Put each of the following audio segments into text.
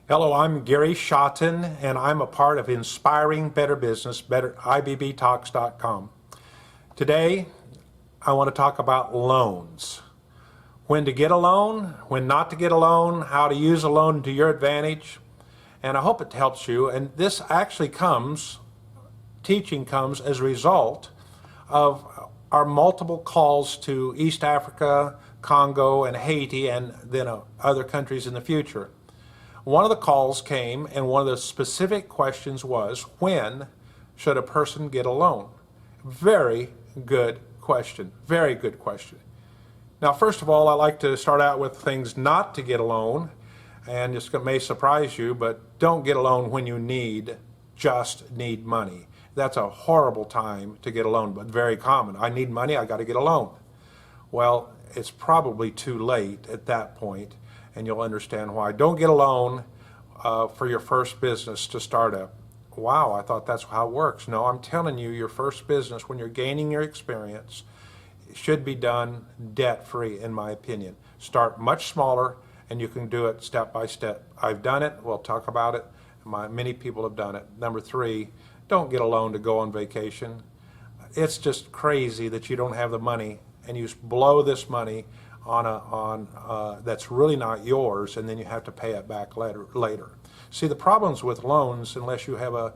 Hello, I'm Gary Shotton, and I'm a part of Inspiring Better Business, IBBTalks.com. Today, I want to talk about loans. When to get a loan, when not to get a loan, how to use a loan to your advantage, and I hope it helps you. And this actually teaching comes as a result of our multiple calls to East Africa, Congo, and Haiti, and then other countries in the future. One of the calls came, and one of the specific questions was, when should a person get a loan? Very good question. Very good question. Now, first of all, I like to start out with things not to get a loan, and this may surprise you, but don't get a loan when you just need money. That's a horrible time to get a loan, but very common. I need money, I got to get a loan. Well, it's probably too late at that point, and you'll understand why. Don't get a loan for your first business to start up. Wow, I thought that's how it works. No, I'm telling you, your first business, when you're gaining your experience, should be done debt-free, in my opinion. Start much smaller, and you can do it step by step. I've done it. We'll talk about it. Many people have done it. Number 3, don't get a loan to go on vacation. It's just crazy that you don't have the money, and you blow this money on that's really not yours, and then you have to pay it back later. See, the problems with loans, unless you have a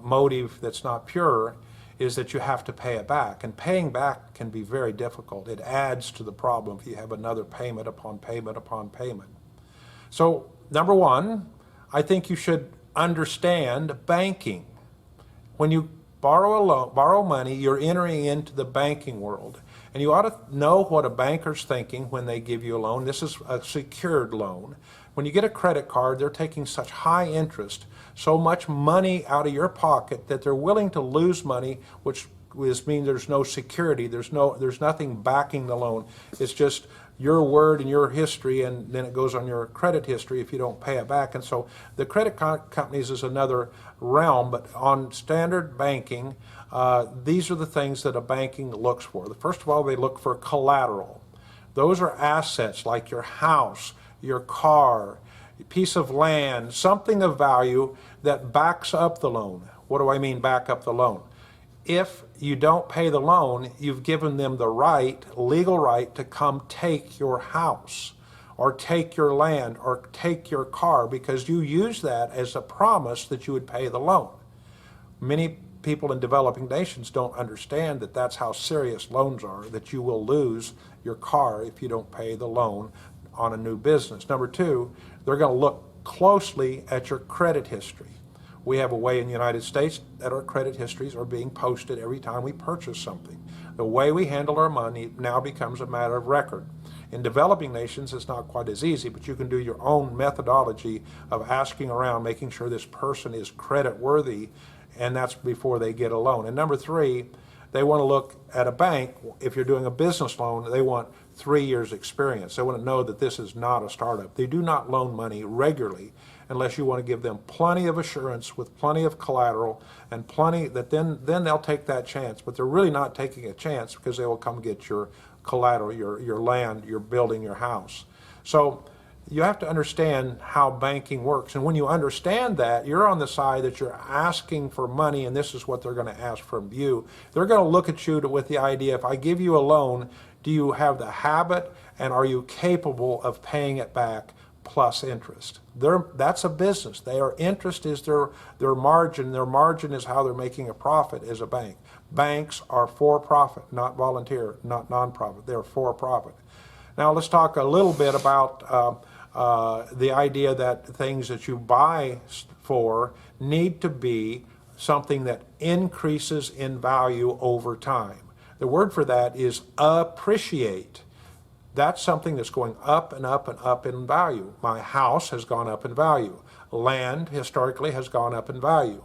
motive that's not pure, is that you have to pay it back, and paying back can be very difficult. It adds to the problem if you have another payment upon payment upon payment. So, number 1, I think you should understand banking. When you borrow money, you're entering into the banking world. And you ought to know what a banker's thinking when they give you a loan. This is a secured loan. When you get a credit card, they're taking such high interest, so much money out of your pocket that they're willing to lose money, which means there's no security, there's nothing backing the loan. It's just your word and your history, and then it goes on your credit history if you don't pay it back. And so the credit companies is another realm, but on standard banking, these are the things that a banking looks for. First of all, they look for collateral. Those are assets like your house, your car, a piece of land, something of value that backs up the loan. What do I mean back up the loan? If you don't pay the loan, you've given them the legal right to come take your house or take your land or take your car, because you use that as a promise that you would pay the loan. Many people in developing nations don't understand that that's how serious loans are, that you will lose your car if you don't pay the loan on a new business. Number 2, they're going to look closely at your credit history. We have a way in the United States that our credit histories are being posted every time we purchase something. The way we handle our money now becomes a matter of record. In developing nations, it's not quite as easy, but you can do your own methodology of asking around, making sure this person is credit worthy, and that's before they get a loan. And number 3, they want to look at a bank. If you're doing a business loan, they want 3 years experience. They want to know that this is not a startup. They do not loan money regularly unless you want to give them plenty of assurance with plenty of collateral and plenty that then they'll take that chance. But they're really not taking a chance because they will come get your collateral, your land, your building, your house. So you have to understand how banking works. And when you understand that, you're on the side that you're asking for money, and this is what they're going to ask from you. They're going to look at you with the idea, if I give you a loan, do you have the habit and are you capable of paying it back plus interest? That's a business. Their interest is their margin. Their margin is how they're making a profit as a bank. Banks are for profit, not volunteer, not nonprofit. They're for profit. Now let's talk a little bit about the idea that things that you buy for need to be something that increases in value over time. The word for that is appreciate. That's something that's going up and up and up in value. My house has gone up in value. Land historically has gone up in value.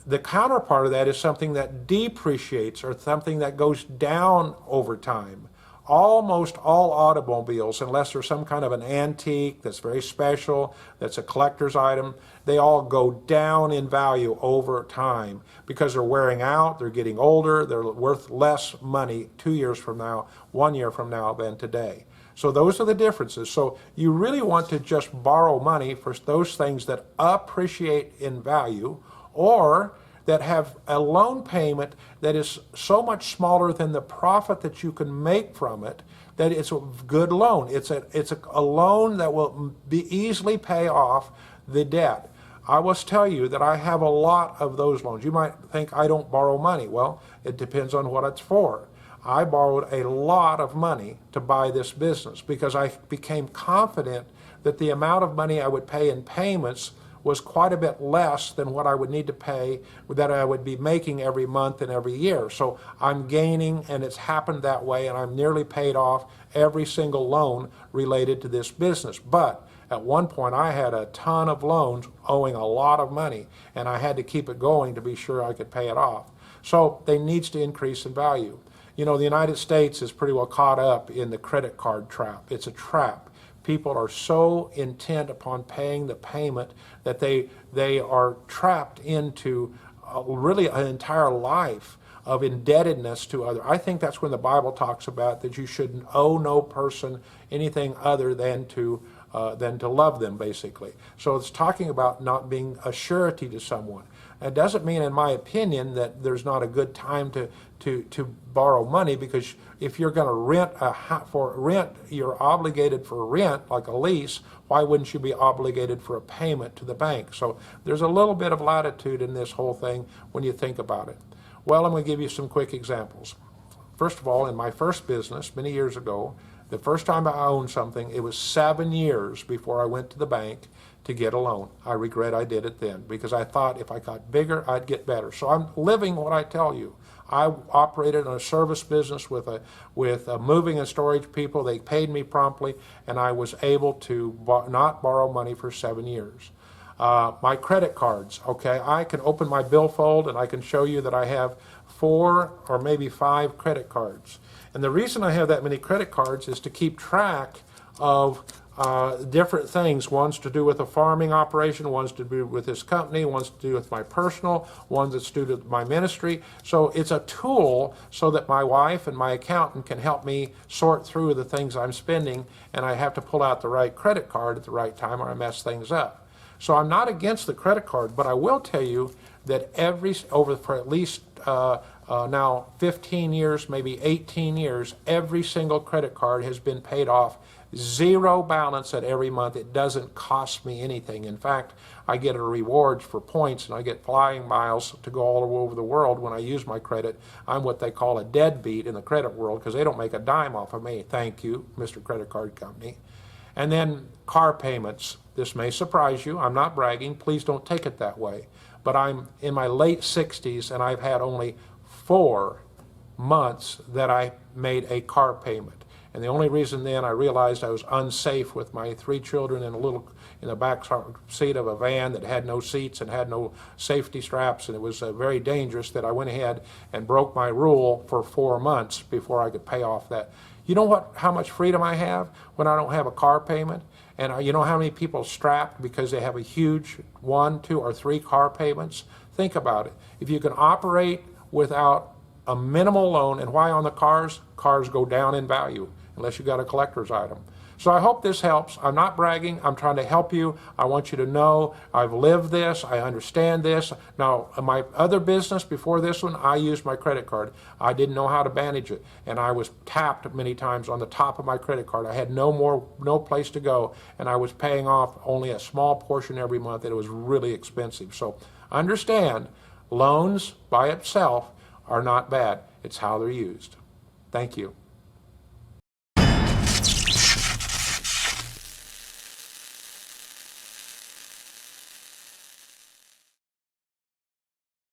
The counterpart of that is something that depreciates, or something that goes down over time. Almost all automobiles, unless there's some kind of an antique that's very special, that's a collector's item, they all go down in value over time because they're wearing out, they're getting older, they're worth less money 2 years from now, 1 year from now than today. So those are the differences. So you really want to just borrow money for those things that appreciate in value, or that have a loan payment that is so much smaller than the profit that you can make from it that it's a good loan. It's a loan that will easily pay off the debt. I must tell you that I have a lot of those loans. You might think I don't borrow money. Well, it depends on what it's for. I borrowed a lot of money to buy this business because I became confident that the amount of money I would pay in payments was quite a bit less than what I would need to pay, that I would be making every month and every year. So I'm gaining, and it's happened that way, and I'm nearly paid off every single loan related to this business. But at one point I had a ton of loans owing a lot of money, and I had to keep it going to be sure I could pay it off. So they needs to increase in value. You know, the United States is pretty well caught up in the credit card trap. It's a trap. People are so intent upon paying the payment that they are trapped into really an entire life of indebtedness to others. I think that's when the Bible talks about that you should owe no person anything other than to love them, basically. So it's talking about not being a surety to someone. It doesn't mean, in my opinion, that there's not a good time to borrow money, because if you're going to rent, you're obligated for rent, like a lease. Why wouldn't you be obligated for a payment to the bank? So there's a little bit of latitude in this whole thing when you think about it. Well, I'm going to give you some quick examples. First of all, in my first business many years ago, the first time I owned something, it was 7 years before I went to the bank to get a loan. I regret I did it then, because I thought if I got bigger, I'd get better. So I'm living what I tell you. I operated in a service business with moving and storage people. They paid me promptly, and I was able to not borrow money for 7 years. My credit cards, okay, I can open my billfold and I can show you that I have 4 or maybe 5 credit cards. And the reason I have that many credit cards is to keep track of different things. One's to do with a farming operation, one's to do with this company, one's to do with my personal, one's that's to do with my ministry. So it's a tool so that my wife and my accountant can help me sort through the things I'm spending, and I have to pull out the right credit card at the right time or I mess things up. So I'm not against the credit card, but I will tell you that for at least now 15 years, maybe 18 years, every single credit card has been paid off, zero balance at every month. It doesn't cost me anything. In fact, I get a reward for points, and I get flying miles to go all over the world when I use my credit. I'm what they call a deadbeat in the credit world, because they don't make a dime off of me. Thank you, Mr. Credit Card Company. And then car payments. This may surprise you. I'm not bragging. Please don't take it that way. But I'm in my late 60s, and I've had only 4 months that I made a car payment. And the only reason then I realized I was unsafe with my 3 children in the back seat of a van that had no seats and had no safety straps, and it was very dangerous, that I went ahead and broke my rule for 4 months before I could pay off that. You know how much freedom I have when I don't have a car payment? And you know how many people are strapped because they have a huge 1, 2, or 3 car payments? Think about it. If you can operate without a minimal loan, and why on the cars? Cars go down in value unless you got a collector's item. So I hope this helps. I'm not bragging. I'm trying to help you. I want you to know I've lived this. I understand this. Now, my other business before this one, I used my credit card. I didn't know how to manage it, and I was tapped many times on the top of my credit card. I had no place to go, and I was paying off only a small portion every month, and it was really expensive. So understand, loans by itself are not bad. It's how they're used. Thank you.